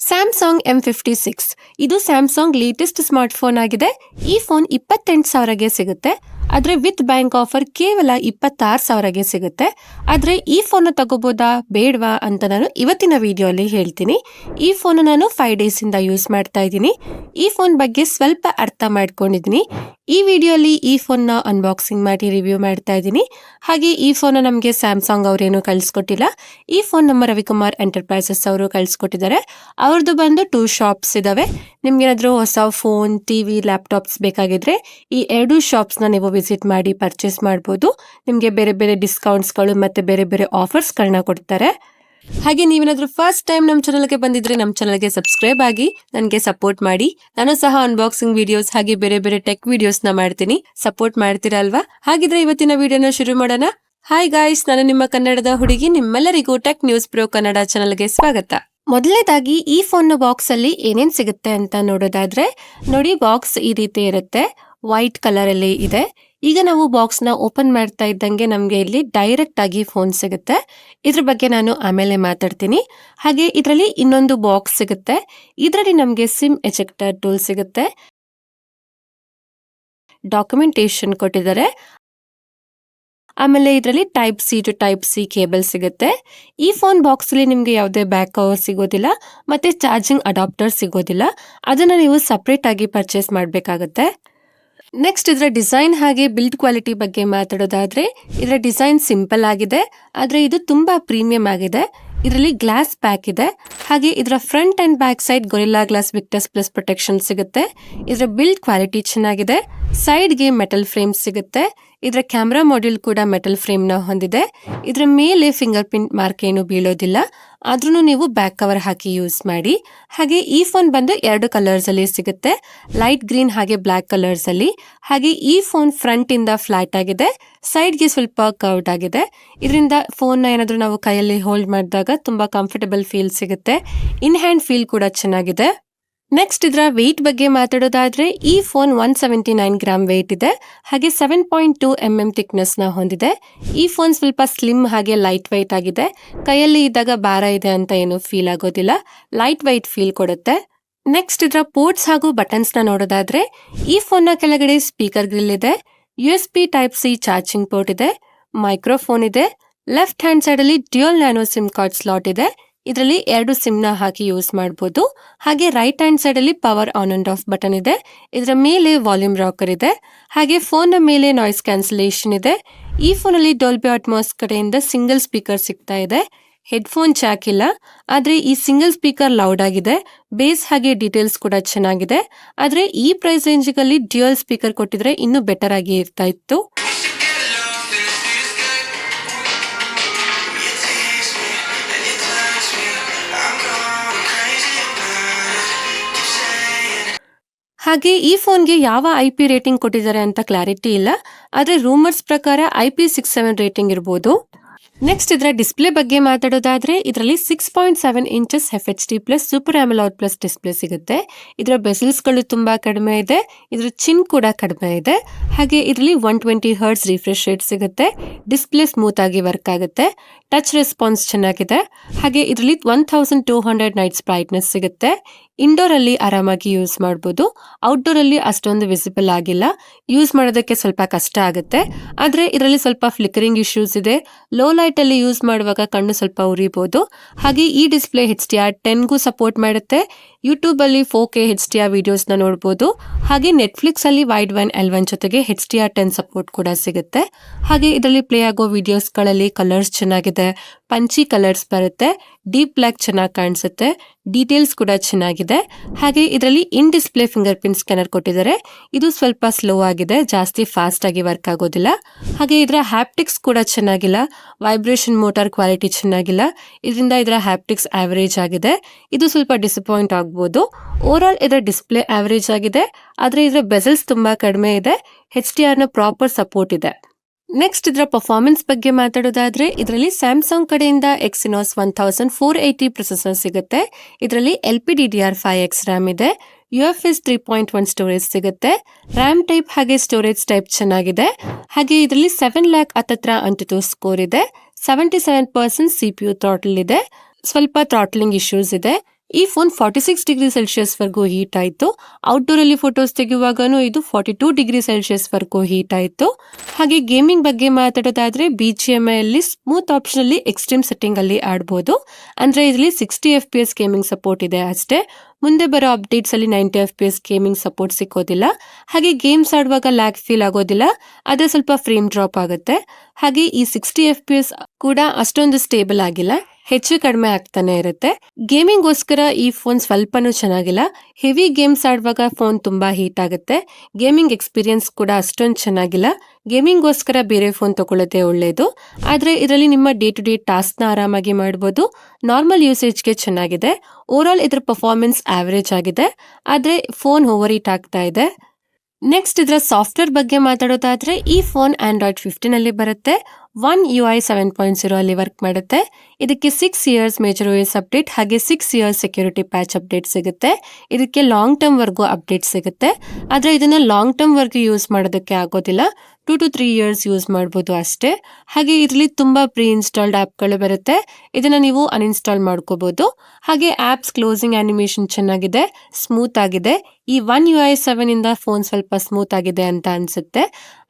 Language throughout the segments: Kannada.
ಸ್ಯಾಮ್ಸಂಗ್ M56 ಇದು ಸ್ಯಾಮ್ಸಂಗ್ ಲೇಟೆಸ್ಟ್ ಸ್ಮಾರ್ಟ್ ಫೋನ್ ಆಗಿದೆ. ಈ ಫೋನ್ 28,000ಗೆ ಸಿಗುತ್ತೆ. ಆದ್ರೆ ವಿತ್ ಬ್ಯಾಂಕ್ ಆಫರ್ ಕೇವಲ 26,000ಗೆ ಸಿಗುತ್ತೆ. ಆದ್ರೆ ಈ ಫೋನ್ ತಗೋಬೋದಾ ಬೇಡವಾ ಅಂತ ನಾನು ಇವತ್ತಿನ ವಿಡಿಯೋ ಅಲ್ಲಿ ಹೇಳ್ತೀನಿ. ಈ ಫೋನ್ ನಾನು 5 ಡೇಸ್ ಇಂದ ಯೂಸ್ ಮಾಡ್ತಾ ಇದ್ದೀನಿ. ಈ ಫೋನ್ ಬಗ್ಗೆ ಸ್ವಲ್ಪ ಅರ್ಥ ಮಾಡ್ಕೊಂಡಿದ್ದೀನಿ. ಈ ವಿಡಿಯೋಲಿ ಈ ಫೋನ್ ನ ಅನ್ಬಾಕ್ಸಿಂಗ್ ಮಾಡಿ ರಿವ್ಯೂ ಮಾಡ್ತಾ ಇದ್ದೀನಿ. ಹಾಗೆ ಈ ಫೋನ್ ನಮಗೆ ಸ್ಯಾಮ್ಸಂಗ್ ಅವರೇನು ಕಳಿಸ್ಕೊಟ್ಟಿಲ್ಲ. ಈ ಫೋನ್ ನಮ್ಮ ರವಿಕುಮಾರ್ ಎಂಟರ್ಪ್ರೈಸಸ್ ಅವರು ಕಳಿಸ್ಕೊಟ್ಟಿದ್ದಾರೆ. ಅವ್ರದ್ದು ಬಂದು 2 ಶಾಪ್ಸ್ ಇದಾವೆ. ನಿಮ್ಗೇನಾದ್ರೂ ಹೊಸ ಫೋನ್, ಟಿವಿ, ಲ್ಯಾಪ್ಟಾಪ್ಸ್ ಬೇಕಾಗಿದ್ರೆ ಈ 2 ಶಾಪ್ಸ್ ನ ನೀವು ವಿಸಿಟ್ ಮಾಡಿ ಪರ್ಚೇಸ್ ಮಾಡಬಹುದು. ನಿಮ್ಗೆ ಬೇರೆ ಬೇರೆ ಡಿಸ್ಕೌಂಟ್ಸ್ಗಳು ಮತ್ತೆ ಬೇರೆ ಬೇರೆ ಆಫರ್ಸ್ಗಳನ್ನ ಕೊಡ್ತಾರೆ. ಹಾಗೆ ನೀವೇನಾದ್ರೂ ಫಸ್ಟ್ ಟೈಮ್ ನಮ್ಮ ಚಾನಲ್ಗೆ ಬಂದಿದ್ರೆ ನಮ್ಮ ಚಾನಲ್ಗೆ ಸಬ್ಸ್ಕ್ರೈಬ್ ಆಗಿ ನನಗೆ ಸಪೋರ್ಟ್ ಮಾಡಿ. ನಾನು ಸಹ ಅನ್ಬಾಕ್ಸಿಂಗ್ ವಿಡಿಯೋಸ್ ಹಾಗೆ ಬೇರೆ ಬೇರೆ ಟೆಕ್ ವಿಡಿಯೋಸ್ ನ ಮಾಡ್ತೀನಿ. ಸಪೋರ್ಟ್ ಮಾಡ್ತೀರಾ ಅಲ್ವಾ? ಹಾಗಿದ್ರೆ ಇವತ್ತಿನ ವಿಡಿಯೋನ ಶುರು ಮಾಡೋಣ. ಹಾಯ್ ಗಾಯ್ಸ್, ನಾನು ನಿಮ್ಮ ಕನ್ನಡದ ಹುಡುಗಿ. ನಿಮ್ಮೆಲ್ಲರಿಗೂ ಟೆಕ್ ನ್ಯೂಸ್ ಪ್ರೋ ಕನ್ನಡ ಚಾನಲ್ಗೆ ಸ್ವಾಗತ. ಮೊದಲನೇದಾಗಿ ಈ ಫೋನ್ ನ ಬಾಕ್ಸ್ ಅಲ್ಲಿ ಏನೇನ್ ಸಿಗುತ್ತೆ ಅಂತ ನೋಡೋದಾದ್ರೆ, ನೋಡಿ ಬಾಕ್ಸ್ ಈ ರೀತಿ ಇರುತ್ತೆ. ವೈಟ್ ಕಲರ್ ಅಲ್ಲಿ ಇದೆ. ಈಗ ನಾವು ಬಾಕ್ಸ್ ನ ಓಪನ್ ಮಾಡ್ತಾ ಇದ್ದಂಗೆ ನಮ್ಗೆ ಇಲ್ಲಿ ಡೈರೆಕ್ಟ್ ಆಗಿ ಫೋನ್ ಸಿಗುತ್ತೆ. ಇದ್ರ ಬಗ್ಗೆ ನಾನು ಆಮೇಲೆ ಮಾತಾಡ್ತೀನಿ. ಹಾಗೆ ಇದರಲ್ಲಿ ಇನ್ನೊಂದು ಬಾಕ್ಸ್ ಸಿಗುತ್ತೆ. ಇದರಲ್ಲಿ ನಮ್ಗೆ ಸಿಮ್ ಎಜೆಕ್ಟರ್ ಟೂಲ್ ಸಿಗುತ್ತೆ. ಡಾಕ್ಯುಮೆಂಟೇಶನ್ ಕೊಟ್ಟಿದ್ದಾರೆ. ಆಮೇಲೆ ಇದರಲ್ಲಿ type C to type C cable ಸಿಗುತ್ತೆ. ಈ ಫೋನ್ ಬಾಕ್ಸ್ ಅಲ್ಲಿ ನಿಮ್ಗೆ ಯಾವುದೇ ಬ್ಯಾಕ್ ಕವರ್ ಸಿಗೋದಿಲ್ಲ ಮತ್ತೆ ಚಾರ್ಜಿಂಗ್ ಅಡಾಪ್ಟರ್ ಸಿಗೋದಿಲ್ಲ. ಅದನ್ನ ನೀವು ಸಪರೇಟ್ ಆಗಿ ಪರ್ಚೇಸ್ ಮಾಡಬೇಕಾಗುತ್ತೆ. ನೆಕ್ಸ್ಟ್ ಇದರ ಡಿಸೈನ್ ಹಾಗೆ ಬಿಲ್ಡ್ ಕ್ವಾಲಿಟಿ ಬಗ್ಗೆ ಮಾತಾಡೋದಾದ್ರೆ, ಇದರ ಡಿಸೈನ್ ಸಿಂಪಲ್ ಆಗಿದೆ ಆದ್ರೆ ಇದು ತುಂಬಾ ಪ್ರೀಮಿಯಂ ಆಗಿದೆ. ಇದರಲ್ಲಿ ಗ್ಲಾಸ್ ಪ್ಯಾಕ್ ಇದೆ. ಹಾಗೆ ಇದರ front and back side gorilla glass Victus plus protection ಸಿಗುತ್ತೆ. ಇದರ ಬಿಲ್ಡ್ ಕ್ವಾಲಿಟಿ ಚೆನ್ನಾಗಿದೆ. ಸೈಡ್ಗೆ ಮೆಟಲ್ ಫ್ರೇಮ್ ಸಿಗುತ್ತೆ. ಇದರ ಕ್ಯಾಮ್ರಾ ಮಾಡ್ಯೂಲ್ ಕೂಡ ಮೆಟಲ್ ಫ್ರೇಮ್ ನ ಹೊಂದಿದೆ. ಇದರ ಮೇಲೆ ಫಿಂಗರ್ ಪ್ರಿಂಟ್ ಮಾರ್ಕ್ ಏನು ಬೀಳೋದಿಲ್ಲ. ಆದ್ರೂ ನೀವು ಬ್ಯಾಕ್ ಕವರ್ ಹಾಕಿ ಯೂಸ್ ಮಾಡಿ. ಹಾಗೆ ಈ ಫೋನ್ ಬಂದು 2 ಕಲರ್ಸ್ ಅಲ್ಲಿ ಸಿಗುತ್ತೆ, ಲೈಟ್ ಗ್ರೀನ್ ಹಾಗೆ ಬ್ಲಾಕ್ ಕಲರ್ಸ್ ಅಲ್ಲಿ. ಹಾಗೆ ಈ ಫೋನ್ ಫ್ರಂಟ್ ಇಂದ ಫ್ಲಾಟ್ ಆಗಿದೆ, ಸೈಡ್ಗೆ ಸ್ವಲ್ಪ ಕರ್ವ್ಡ್ ಆಗಿದೆ. ಇದರಿಂದ ಫೋನ್ ನ ಏನಾದ್ರೂ ನಾವು ಕೈಯಲ್ಲಿ ಹೋಲ್ಡ್ ಮಾಡಿದಾಗ ತುಂಬಾ ಕಂಫರ್ಟಬಲ್ ಫೀಲ್ ಸಿಗುತ್ತೆ. ಇನ್ ಹ್ಯಾಂಡ್ ಫೀಲ್ ಕೂಡ ಚೆನ್ನಾಗಿದೆ. ನೆಕ್ಸ್ಟ್ ಇದರ ವೆಯ್ಟ್ ಬಗ್ಗೆ ಮಾತಾಡೋದಾದ್ರೆ, ಈ ಫೋನ್ 179 ಗ್ರಾಮ್ ವೆಯ್ಟ್ ಇದೆ. ಹಾಗೆ 7.2 mm ಥಿಕ್ನೆಸ್ ನ ಹೊಂದಿದೆ. ಈ ಫೋನ್ ಸ್ವಲ್ಪ ಸ್ಲಿಮ್ ಹಾಗೆ ಲೈಟ್ ವೆಯ್ಟ್ ಆಗಿದೆ. ಕೈಯಲ್ಲಿ ಇದ್ದಾಗ ಭಾರ ಇದೆ ಅಂತ ಏನು ಫೀಲ್ ಆಗೋದಿಲ್ಲ. ಲೈಟ್ ವೆಯ್ಟ್ ಫೀಲ್ ಕೊಡುತ್ತೆ. ನೆಕ್ಸ್ಟ್ ಇದರ ಪೋರ್ಟ್ಸ್ ಹಾಗೂ ಬಟನ್ಸ್ ನ ನೋಡೋದಾದ್ರೆ, ಈ ಫೋನ್ ನ ಕೆಳಗಡೆ ಸ್ಪೀಕರ್ ಗ್ರಿಲ್ ಇದೆ. USB type C charging port ಇದೆ. ಮೈಕ್ರೋಫೋನ್ ಇದೆ. ಲೆಫ್ಟ್ ಹ್ಯಾಂಡ್ ಸೈಡ್ ಅಲ್ಲಿ dual nano SIM card slot ಇದೆ. ಇದರಲ್ಲಿ 2 ಸಿಮ್ ನ ಹಾಕಿ ಯೂಸ್ ಮಾಡಬಹುದು. ಹಾಗೆ ರೈಟ್ ಹ್ಯಾಂಡ್ ಸೈಡ್ ಅಲ್ಲಿ power on and off button ಇದೆ. ಇದರ ಮೇಲೆ ವಾಲ್ಯೂಮ್ ರಾಕರ್ ಇದೆ. ಹಾಗೆ ಫೋನ್ ನ ಮೇಲೆ ನಾಯ್ಸ್ ಕ್ಯಾನ್ಸಲೇಷನ್ ಇದೆ. ಈ ಫೋನ್ ಅಲ್ಲಿ ಡಾಲ್ಬಿ ಅಟ್ಮಾಸ್ ಕಡೆಯಿಂದ ಸಿಂಗಲ್ ಸ್ಪೀಕರ್ ಸಿಗ್ತಾ ಇದೆ. ಹೆಡ್ಫೋನ್ ಜಾಕ್ ಇಲ್ಲ, ಆದ್ರೆ ಈ ಸಿಂಗಲ್ ಸ್ಪೀಕರ್ ಲೌಡ್ ಆಗಿದೆ. ಬೇಸ್ ಹಾಗೆ ಡೀಟೇಲ್ಸ್ ಕೂಡ ಚೆನ್ನಾಗಿದೆ. ಆದ್ರೆ ಈ ಪ್ರೈಸ್ ರೇಂಜ್ಗಳಲ್ಲಿ ಡ್ಯೂಯಲ್ ಸ್ಪೀಕರ್ ಕೊಟ್ಟಿದ್ರೆ ಇನ್ನೂ ಬೆಟರ್ ಆಗಿ ಇರ್ತಾ ಇತ್ತು. ಹಾಗೆ ಈ ಫೋನ್ಗೆ ಯಾವ IP ರೇಟಿಂಗ್ ಕೊಟ್ಟಿದ್ದಾರೆ ಅಂತ ಕ್ಲಾರಿಟಿ ಇಲ್ಲ. ಆದ್ರೆ ರೂಮರ್ಸ್ ಪ್ರಕಾರ IP67 ರೇಟಿಂಗ್ ಇರಬಹುದು. ನೆಕ್ಸ್ಟ್ ಇದರ ಡಿಸ್ಪ್ಲೇ ಬಗ್ಗೆ ಮಾತಾಡೋದಾದ್ರೆ, ಇದರಲ್ಲಿ 6.7 inches FHD plus super AMOLED plus display ಸಿಗುತ್ತೆ. ಇದರ ಬೆಸಲ್ಸ್ ಗಳು ತುಂಬಾ ಕಡಿಮೆ ಇದೆ. ಇದರ ಚಿನ್ ಕೂಡ ಕಡಿಮೆ ಇದೆ. ಹಾಗೆ ಇದರಲ್ಲಿ 120 Hz ರಿಫ್ರೆಶ್ ರೇಟ್ ಸಿಗುತ್ತೆ. ಡಿಸ್ಪ್ಲೇ ಸ್ಮೂತ್ ಆಗಿ ವರ್ಕ್ ಆಗುತ್ತೆ. ಟಚ್ ರೆಸ್ಪಾನ್ಸ್ ಚೆನ್ನಾಗಿದೆ. ಹಾಗೆ ಇದರಲ್ಲಿ 1200 ನೈಟ್ಸ್ ಬ್ರೈಟ್ನೆಸ್ ಸಿಗುತ್ತೆ. ಇಂಡೋರ್ ಅಲ್ಲಿ ಆರಾಮಾಗಿ ಯೂಸ್ ಮಾಡಬಹುದು. ಔಟ್ಡೋರ್ ಅಲ್ಲಿ ಅಷ್ಟೊಂದು ವಿಸಿಬಲ್ ಆಗಿಲ್ಲ. ಯೂಸ್ ಮಾಡೋದಕ್ಕೆ ಸ್ವಲ್ಪ ಕಷ್ಟ ಆಗುತ್ತೆ. ಆದ್ರೆ ಇದರಲ್ಲಿ ಸ್ವಲ್ಪ ಫ್ಲಿಕರಿಂಗ್ ಇಶ್ಯೂಸ್ ಇದೆ. ಲೋ ಲೈಟ್ ಅಲ್ಲಿ ಯೂಸ್ ಮಾಡುವಾಗ ಕಣ್ಣು ಸ್ವಲ್ಪ ಉರಿಬಹುದು. ಹಾಗೆ ಈ ಡಿಸ್ಪ್ಲೇ HDR10 ಗೂ ಸಪೋರ್ಟ್ ಮಾಡುತ್ತೆ. ಯೂಟ್ಯೂಬ್ ಅಲ್ಲಿ 4K HDR ವಿಡಿಯೋಸ್ ನ ನೋಡಬಹುದು. ಹಾಗೆ ನೆಟ್ಫ್ಲಿಕ್ಸ್ ಅಲ್ಲಿ ವೈಡ್ ವೈನ್ L1 ಜೊತೆಗೆ HDR10 ಸಪೋರ್ಟ್ ಕೂಡ ಸಿಗುತ್ತೆ. ಹಾಗೆ ಇದರಲ್ಲಿ ಪ್ಲೇ ಆಗೋ ವಿಡಿಯೋಸ್ ಗಳಲ್ಲಿ ಕಲರ್ಸ್ ಚೆನ್ನಾಗಿದೆ. ಪಂಚಿ ಕಲರ್ಸ್ ಬರುತ್ತೆ. ಡೀಪ್ ಬ್ಲಾಕ್ ಚೆನ್ನಾಗಿ ಕಾಣಿಸುತ್ತೆ. ಡೀಟೇಲ್ಸ್ ಕೂಡ ಚೆನ್ನಾಗಿದೆ. ಹಾಗೆ ಇದರಲ್ಲಿ ಇನ್ ಡಿಸ್ಪ್ಲೇ ಫಿಂಗರ್ ಪ್ರಿಂಟ್ ಸ್ಕ್ಯಾನರ್ ಕೊಟ್ಟಿದ್ದಾರೆ. ಇದು ಸ್ವಲ್ಪ ಸ್ಲೋ ಆಗಿದೆ, ಜಾಸ್ತಿ ಫಾಸ್ಟ್ ಆಗಿ ವರ್ಕ್ ಆಗೋದಿಲ್ಲ. ಹಾಗೆ ಇದರ ಹ್ಯಾಪ್ಟಿಕ್ಸ್ ಕೂಡ ಚೆನ್ನಾಗಿಲ್ಲ. ವೈಬ್ರೇಷನ್ ಮೋಟಾರ್ ಕ್ವಾಲಿಟಿ ಚೆನ್ನಾಗಿಲ್ಲ. ಇದರಿಂದ ಇದರ ಹ್ಯಾಪ್ಟಿಕ್ಸ್ ಆವರೇಜ್ ಆಗಿದೆ. ಇದು ಸ್ವಲ್ಪ ಡಿಸಪಾಯಿಂಟ್ ಆಗಬಹುದು. ಓವರ್ ಆಲ್ ಇದರ ಡಿಸ್ಪ್ಲೇ ಆವರೇಜ್ ಆಗಿದೆ. ಆದ್ರೆ ಇದರ ಬೆಸಲ್ಸ್ ತುಂಬಾ ಕಡಿಮೆ ಇದೆ. HDR ನ ಪ್ರಾಪರ್ ಸಪೋರ್ಟ್ ಇದೆ. ನೆಕ್ಸ್ಟ್ ಇದರ ಪರ್ಫಾರ್ಮೆನ್ಸ್ ಬಗ್ಗೆ ಮಾತಾಡೋದಾದ್ರೆ, ಇದರಲ್ಲಿ ಸ್ಯಾಮ್ಸಂಗ್ ಕಡೆಯಿಂದ Exynos 1480 ಪ್ರೊಸೆಸರ್ ಸಿಗುತ್ತೆ. ಇದರಲ್ಲಿ LPDDR5X ರ್ಯಾಮ್ ಇದೆ. UFS 3.1 ಸ್ಟೋರೇಜ್ ಸಿಗುತ್ತೆ. ರ್ಯಾಮ್ ಟೈಪ್ ಹಾಗೆ ಸ್ಟೋರೇಜ್ ಟೈಪ್ ಚೆನ್ನಾಗಿದೆ. ಹಾಗೆ ಇದರಲ್ಲಿ 7 lakh ಹತ್ತತ್ರ ಅಂಟುತು ಸ್ಕೋರ್ ಇದೆ. 77% CPU ಥ್ರಾಟಲ್ ಇದೆ. ಸ್ವಲ್ಪ ಥ್ರಾಟ್ಲಿಂಗ್ ಇಶ್ಯೂಸ್ ಇದೆ. ಈ ಫೋನ್ 46 ಡಿಗ್ರಿ ಸೆಲ್ಸಿಯಸ್ ವರೆಗೂ ಹೀಟ್ ಆಯಿತು. ಔಟ್ಡೋರ್ ಅಲ್ಲಿ ಫೋಟೋಸ್ ತೆಗೆಯುವಾಗನೂ ಇದು 42 ಡಿಗ್ರಿ ಸೆಲ್ಸಿಯಸ್ ವರೆಗೂ ಹೀಟ್ ಆಯಿತು. ಹಾಗೆ ಗೇಮಿಂಗ್ ಬಗ್ಗೆ ಮಾತಾಡೋದಾದ್ರೆ BGMI ಅಲ್ಲಿ ಸ್ಮೂತ್ ಆಪ್ಷನ್ ಅಲ್ಲಿ ಎಕ್ಸ್ಟ್ರೀಮ್ ಸೆಟ್ಟಿಂಗ್ ಅಲ್ಲಿ ಆಡಬಹುದು. ಅಂದ್ರೆ ಇದರಲ್ಲಿ 60 FPS ಗೇಮಿಂಗ್ ಸಪೋರ್ಟ್ ಇದೆ ಅಷ್ಟೇ. ಮುಂದೆ ಬರೋ ಅಪ್ಡೇಟ್ಸ್ ಅಲ್ಲಿ 90 FPS ಗೇಮಿಂಗ್ ಸಪೋರ್ಟ್ ಸಿಕ್ಕೋದಿಲ್ಲ. ಹಾಗೆ ಗೇಮ್ಸ್ ಆಡುವಾಗ ಲ್ಯಾಗ್ ಫೀಲ್ ಆಗೋದಿಲ್ಲ, ಅದೇ ಸ್ವಲ್ಪ ಫ್ರೇಮ್ ಡ್ರಾಪ್ ಆಗುತ್ತೆ. ಹಾಗೆ ಈ 60 FPS ಕೂಡ ಅಷ್ಟೊಂದು ಸ್ಟೇಬಲ್ ಆಗಿಲ್ಲ, ಹೆಚ್ಚು ಕಡಿಮೆ ಆಗ್ತಾನೆ ಇರುತ್ತೆ. ಗೇಮಿಂಗ್ಗೋಸ್ಕರ ಈ ಫೋನ್ ಸ್ವಲ್ಪನೂ ಚೆನ್ನಾಗಿಲ್ಲ. ಹೆವಿ ಗೇಮ್ಸ್ ಆಡುವಾಗ ಫೋನ್ ತುಂಬಾ ಹೀಟ್ ಆಗುತ್ತೆ. ಗೇಮಿಂಗ್ ಎಕ್ಸ್ಪೀರಿಯನ್ಸ್ ಕೂಡ ಅಷ್ಟೊಂದು ಚೆನ್ನಾಗಿಲ್ಲ. ಗೇಮಿಂಗ್ಗೋಸ್ಕರ ಬೇರೆ ಫೋನ್ ತಗೊಳ್ಳೋದೇ ಒಳ್ಳೆಯದು. ಆದರೆ ಇದರಲ್ಲಿ ನಿಮ್ಮ ಡೇ ಟು ಡೇ ಟಾಸ್ಕ್ನ ಆರಾಮಾಗಿ ಮಾಡ್ಬೋದು. ನಾರ್ಮಲ್ ಯೂಸೇಜ್ಗೆ ಚೆನ್ನಾಗಿದೆ. ಓವರಾಲ್ ಇದರ ಪರ್ಫಾರ್ಮೆನ್ಸ್ ಆವರೇಜ್ ಆಗಿದೆ, ಆದರೆ ಫೋನ್ ಓವರ್ ಹೀಟ್ ಆಗ್ತಾ ಇದೆ. ನೆಕ್ಸ್ಟ್ ಇದರ ಸಾಫ್ಟ್ವೇರ್ ಬಗ್ಗೆ ಮಾತಾಡೋದಾದ್ರೆ ಈ ಫೋನ್ Android 15 ಅಲ್ಲಿ ಬರುತ್ತೆ. One UI 7.0 ಅಲ್ಲಿ ವರ್ಕ್ ಮಾಡುತ್ತೆ. ಇದಕ್ಕೆ 6 years ಮೇಜರ್ OS ಅಪ್ಡೇಟ್ ಹಾಗೆ 6 years ಸೆಕ್ಯೂರಿಟಿ ಪ್ಯಾಚ್ ಅಪ್ಡೇಟ್ ಸಿಗುತ್ತೆ. ಇದಕ್ಕೆ ಲಾಂಗ್ ಟರ್ಮ್ ವರ್ಗೂ ಅಪ್ಡೇಟ್ ಸಿಗುತ್ತೆ. ಆದ್ರೆ ಇದನ್ನ ಲಾಂಗ್ ಟರ್ಮ್ ವರ್ಗೂ ಯೂಸ್ ಮಾಡೋದಕ್ಕೆ ಆಗೋದಿಲ್ಲ. 2 to 3 years ಯೂಸ್ ಮಾಡ್ಬೋದು ಅಷ್ಟೇ. ಹಾಗೆ ಇದರಲ್ಲಿ ತುಂಬಾ ಪ್ರೀ ಇನ್ಸ್ಟಾಲ್ಡ್ ಆಪ್ಗಳು ಬರುತ್ತೆ, ಇದನ್ನ ನೀವು ಅನ್ಇನ್ಸ್ಟಾಲ್ ಮಾಡ್ಕೋಬಹುದು. ಹಾಗೆ ಆಪ್ಸ್ ಕ್ಲೋಸಿಂಗ್ ಅನಿಮೇಷನ್ ಚೆನ್ನಾಗಿದೆ, ಸ್ಮೂತ್ ಆಗಿದೆ. ಈ One UI 7 ಇಂದ ಫೋನ್ ಸ್ವಲ್ಪ ಸ್ಮೂತ್ ಆಗಿದೆ ಅಂತ ಅನ್ಸುತ್ತೆ.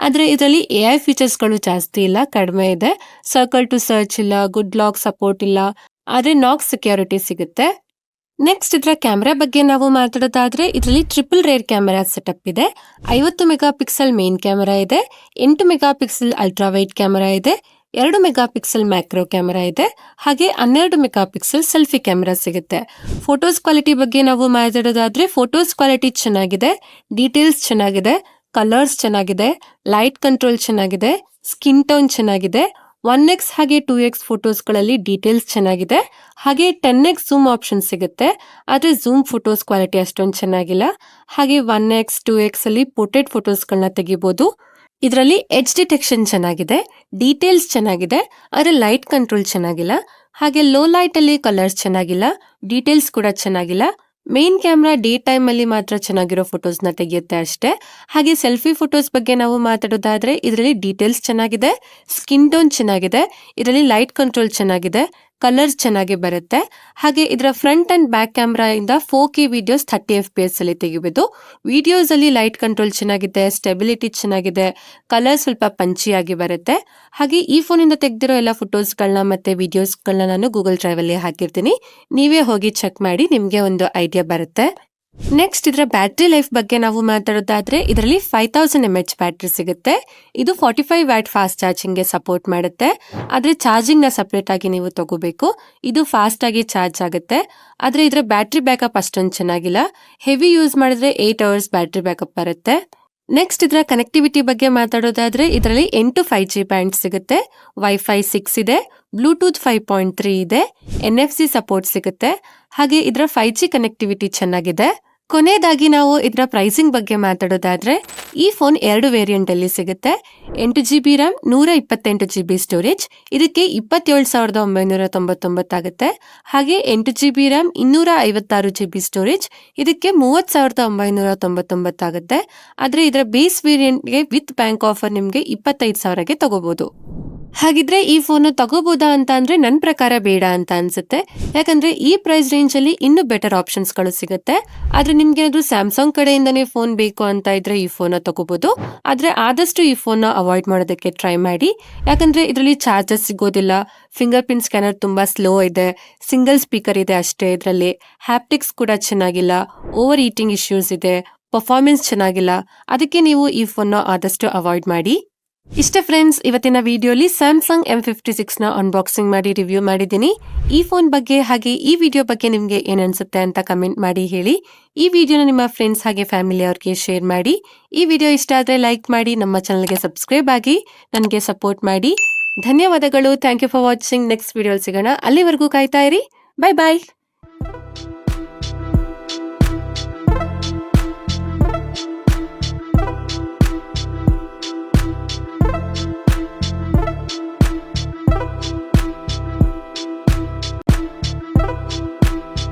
ಆದ್ರೆ ಇದರಲ್ಲಿ AI ಫೀಚರ್ಸ್ಗಳು ಜಾಸ್ತಿ ಇಲ್ಲ, ಕಡಿಮೆ ಇದೆ. ಸರ್ಕಲ್ ಟು ಸರ್ಚ್ ಇಲ್ಲ, ಗುಡ್ ಲಾಕ್ ಸಪೋರ್ಟ್ ಇಲ್ಲ, ಆದ್ರೆ ನಾಕ್ ಸೆಕ್ಯೂರಿಟಿ ಸಿಗುತ್ತೆ. ನೆಕ್ಸ್ಟ್ ಇದರ ಕ್ಯಾಮೆರಾ ಬಗ್ಗೆ ನಾವು ಮಾತಾಡೋದಾದ್ರೆ ಇದರಲ್ಲಿ ಟ್ರಿಪಲ್ ರೇರ್ ಕ್ಯಾಮೆರಾ ಸೆಟಪ್ ಇದೆ. 50 ಮೆಗಾಪಿಕ್ಸೆಲ್ ಮೇನ್ ಕ್ಯಾಮೆರಾ ಇದೆ, 8 ಮೆಗಾಪಿಕ್ಸೆಲ್ ಅಲ್ಟ್ರಾ ವೈಡ್ ಕ್ಯಾಮೆರಾ ಇದೆ, 2 ಮೆಗಾಪಿಕ್ಸೆಲ್ ಮ್ಯಾಕ್ರೋ ಕ್ಯಾಮೆರಾ ಇದೆ, ಹಾಗೆ 12 ಮೆಗಾಪಿಕ್ಸೆಲ್ ಸೆಲ್ಫಿ ಕ್ಯಾಮೆರಾ ಸಿಗುತ್ತೆ. ಫೋಟೋಸ್ ಕ್ವಾಲಿಟಿ ಬಗ್ಗೆ ನಾವು ಮಾತಾಡೋದಾದ್ರೆ ಫೋಟೋಸ್ ಕ್ವಾಲಿಟಿ ಚೆನ್ನಾಗಿದೆ, ಡೀಟೇಲ್ಸ್ ಚೆನ್ನಾಗಿದೆ, ಕಲರ್ಸ್ ಚೆನ್ನಾಗಿದೆ, ಲೈಟ್ ಕಂಟ್ರೋಲ್ ಚೆನ್ನಾಗಿದೆ, ಸ್ಕಿನ್ ಟೋನ್ ಚೆನ್ನಾಗಿದೆ. 1x ಹಾಗೆ 2x ಫೋಟೋಸ್ಗಳಲ್ಲಿ ಡೀಟೇಲ್ಸ್ ಚೆನ್ನಾಗಿದೆ. ಹಾಗೆ 10x ಝೂಮ್ ಆಪ್ಷನ್ ಸಿಗುತ್ತೆ, ಆದರೆ ಝೂಮ್ ಫೋಟೋಸ್ ಕ್ವಾಲಿಟಿ ಅಷ್ಟೊಂದು ಚೆನ್ನಾಗಿಲ್ಲ. ಹಾಗೆ 1x 2x ಅಲ್ಲಿ ಪೋರ್ಟ್ರೇಟ್ ಫೋಟೋಸ್ಗಳನ್ನ ತೆಗಿಬಹುದು. ಇದರಲ್ಲಿ ಎಡ್ಜ್ ಡಿಟೆಕ್ಷನ್ ಚೆನ್ನಾಗಿದೆ, ಡೀಟೇಲ್ಸ್ ಚೆನ್ನಾಗಿದೆ, ಆದರೆ ಲೈಟ್ ಕಂಟ್ರೋಲ್ ಚೆನ್ನಾಗಿಲ್ಲ. ಹಾಗೆ ಲೋ ಲೈಟ್ ಅಲ್ಲಿ ಕಲರ್ಸ್ ಚೆನ್ನಾಗಿಲ್ಲ, ಡೀಟೇಲ್ಸ್ ಕೂಡ ಚೆನ್ನಾಗಿಲ್ಲ. ಮೇನ್ ಕ್ಯಾಮ್ರಾ ಡೇ ಟೈಮ್ ಅಲ್ಲಿ ಮಾತ್ರ ಚೆನ್ನಾಗಿರೋ ಫೋಟೋಸ್ ನ ತೆಗೆಯುತ್ತೆ ಅಷ್ಟೇ. ಹಾಗೆ ಸೆಲ್ಫಿ ಫೋಟೋಸ್ ಬಗ್ಗೆ ನಾವು ಮಾತಾಡೋದಾದ್ರೆ ಇದರಲ್ಲಿ ಡೀಟೇಲ್ಸ್ ಚೆನ್ನಾಗಿದೆ, ಸ್ಕಿನ್ ಟೋನ್ ಚೆನ್ನಾಗಿದೆ, ಇದರಲ್ಲಿ ಲೈಟ್ ಕಂಟ್ರೋಲ್ ಚೆನ್ನಾಗಿದೆ, ಕಲರ್ಸ್ ಚೆನ್ನಾಗಿ ಬರುತ್ತೆ. ಹಾಗೆ ಇದರ ಫ್ರಂಟ್ ಅಂಡ್ ಬ್ಯಾಕ್ ಕ್ಯಾಮ್ರಾ ಇಂದ 4K ವಿಡಿಯೋಸ್ 30 FPS ಅಲ್ಲಿ ತೆಗಿಬಹುದು. ವಿಡಿಯೋಸ್ ಅಲ್ಲಿ ಲೈಟ್ ಕಂಟ್ರೋಲ್ ಚೆನ್ನಾಗಿದೆ, ಸ್ಟೆಬಿಲಿಟಿ ಚೆನ್ನಾಗಿದೆ, ಕಲರ್ ಸ್ವಲ್ಪ ಪಂಚಿಯಾಗಿ ಬರುತ್ತೆ. ಹಾಗೆ ಈ ಫೋನ್ ಇಂದ ತೆಗೆದಿರೋ ಎಲ್ಲ ಫೋಟೋಸ್ಗಳನ್ನ ಮತ್ತೆ ವಿಡಿಯೋಸ್ಗಳನ್ನ ನಾನು ಗೂಗಲ್ ಡ್ರೈವ್ ಅಲ್ಲಿ ಹಾಕಿರ್ತೀನಿ, ನೀವೇ ಹೋಗಿ ಚೆಕ್ ಮಾಡಿ, ನಿಮ್ಗೆ ಒಂದು ಐಡಿಯಾ ಬರುತ್ತೆ. ನೆಕ್ಸ್ಟ್ ಇದರ ಬ್ಯಾಟ್ರಿ ಲೈಫ್ ಬಗ್ಗೆ ನಾವು ಮಾತಾಡೋದಾದ್ರೆ ಇದರಲ್ಲಿ 5000 mAh ಬ್ಯಾಟ್ರಿ ಸಿಗುತ್ತೆ. ಇದು 45 ವ್ಯಾಟ್ ಫಾಸ್ಟ್ ಚಾರ್ಜಿಂಗ್ ಗೆ ಸಪೋರ್ಟ್ ಮಾಡುತ್ತೆ. ಆದ್ರೆ ಚಾರ್ಜಿಂಗ್ ನ ಸಪರೇಟ್ ಆಗಿ ನೀವು ತಗೋಬೇಕು. ಇದು ಫಾಸ್ಟ್ ಆಗಿ ಚಾರ್ಜ್ ಆಗುತ್ತೆ, ಆದ್ರೆ ಇದರ ಬ್ಯಾಟ್ರಿ ಬ್ಯಾಕಪ್ ಅಷ್ಟೊಂದು ಚೆನ್ನಾಗಿಲ್ಲ. ಹೆವಿ ಯೂಸ್ ಮಾಡಿದ್ರೆ 8 hours ಬ್ಯಾಟ್ರಿ ಬ್ಯಾಕಪ್ ಬರುತ್ತೆ. ನೆಕ್ಸ್ಟ್ ಇದರ ಕನೆಕ್ಟಿವಿಟಿ ಬಗ್ಗೆ ಮಾತಾಡೋದಾದ್ರೆ ಇದರಲ್ಲಿ 8 5G ಬ್ಯಾಂಡ್ ಸಿಗುತ್ತೆ, ವೈಫೈ 6 ಇದೆ, ಬ್ಲೂಟೂತ್ 5.3 ಇದೆ, NFC ಸಪೋರ್ಟ್ ಸಿಗುತ್ತೆ. ಹಾಗೆ ಇದರ 5G ಕನೆಕ್ಟಿವಿಟಿ ಚೆನ್ನಾಗಿದೆ. ಕೊನೆಯದಾಗಿ ನಾವು ಇದರ ಪ್ರೈಸಿಂಗ್ ಬಗ್ಗೆ ಮಾತಾಡೋದಾದ್ರೆ ಈ ಫೋನ್ 2 ವೇರಿಯಂಟ್ ಅಲ್ಲಿ ಸಿಗುತ್ತೆ. 8GB RAM 128GB ಸ್ಟೋರೇಜ್, ಇದಕ್ಕೆ 27,999 ಆಗುತ್ತೆ. ಹಾಗೆ 8GB RAM 256GB ಸ್ಟೋರೇಜ್, ಇದಕ್ಕೆ 30,999 ಆಗುತ್ತೆ. ಆದ್ರೆ ಇದರ ಬೇಸ್ ವೇರಿಯಂಟ್ಗೆ ವಿತ್ ಬ್ಯಾಂಕ್ ಆಫರ್ ನಿಮ್ಗೆ 25,000ಗೆ ತಗೋಬಹುದು. ಹಾಗಿದ್ರೆ ಈ ಫೋನ್ ತಗೋಬಹುದಾ ಅಂತ ಅಂದ್ರೆ ನನ್ನ ಪ್ರಕಾರ ಬೇಡ ಅಂತ ಅನ್ಸುತ್ತೆ. ಯಾಕಂದ್ರೆ ಈ ಪ್ರೈಸ್ ರೇಂಜ್ ಅಲ್ಲಿ ಇನ್ನೂ ಬೆಟರ್ ಆಪ್ಷನ್ಸ್ ಗಳು ಸಿಗುತ್ತೆ. ಆದ್ರೆ ನಿಮ್ಗೆ ಏನಾದ್ರು ಸ್ಯಾಮ್ಸಂಗ್ ಕಡೆಯಿಂದನೇ ಫೋನ್ ಬೇಕು ಅಂತ ಇದ್ರೆ ಈ ಫೋನ್ ತಗೋಬಹುದು. ಆದ್ರೆ ಆದಷ್ಟು ಈ ಫೋನ್ ಅವಾಯ್ಡ್ ಮಾಡೋದಕ್ಕೆ ಟ್ರೈ ಮಾಡಿ. ಯಾಕಂದ್ರೆ ಇದರಲ್ಲಿ ಚಾರ್ಜಸ್ ಸಿಗೋದಿಲ್ಲ, ಫಿಂಗರ್ ಪ್ರಿಂಟ್ ಸ್ಕ್ಯಾನರ್ ತುಂಬಾ ಸ್ಲೋ ಇದೆ, ಸಿಂಗಲ್ ಸ್ಪೀಕರ್ ಇದೆ ಅಷ್ಟೇ. ಇದರಲ್ಲಿ ಹ್ಯಾಪ್ಟಿಕ್ಸ್ ಕೂಡ ಚೆನ್ನಾಗಿಲ್ಲ, ಓವರ್ ಈಟಿಂಗ್ ಇಶ್ಯೂಸ್ ಇದೆ, ಪರ್ಫಾರ್ಮೆನ್ಸ್ ಚೆನ್ನಾಗಿಲ್ಲ. ಅದಕ್ಕೆ ನೀವು ಈ ಫೋನ್ ಆದಷ್ಟು ಅವಾಯ್ಡ್ ಮಾಡಿ. ಇಷ್ಟ ಫ್ರೆಂಡ್ಸ್, ಇವತ್ತಿನ ವಿಡಿಯೋಲಿ ಸ್ಯಾಮ್ಸಂಗ್ M56 ನ ಅನ್ಬಾಕ್ಸಿಂಗ್ ಮಾಡಿ ರಿವ್ಯೂ ಮಾಡಿದ್ದೀನಿ. ಈ ಫೋನ್ ಬಗ್ಗೆ ಹಾಗೆ ಈ ವಿಡಿಯೋ ಬಗ್ಗೆ ನಿಮ್ಗೆ ಏನ್ ಅನ್ಸುತ್ತೆ ಅಂತ ಕಮೆಂಟ್ ಮಾಡಿ ಹೇಳಿ. ಈ ವಿಡಿಯೋನ ನಿಮ್ಮ ಫ್ರೆಂಡ್ಸ್ ಹಾಗೆ ಫ್ಯಾಮಿಲಿ ಅವ್ರಿಗೆ ಶೇರ್ ಮಾಡಿ. ಈ ವಿಡಿಯೋ ಇಷ್ಟ ಆದ್ರೆ ಲೈಕ್ ಮಾಡಿ, ನಮ್ಮ ಚಾನಲ್ಗೆ ಸಬ್ಸ್ಕ್ರೈಬ್ ಆಗಿ ನನಗೆ ಸಪೋರ್ಟ್ ಮಾಡಿ. ಧನ್ಯವಾದಗಳು. Thank you for watching. Next video ಸಿಗೋಣ. ಅಲ್ಲಿವರೆಗೂ ಕಾಯ್ತಾ ಇರಿ. ಬೈ ಬಾಯ್.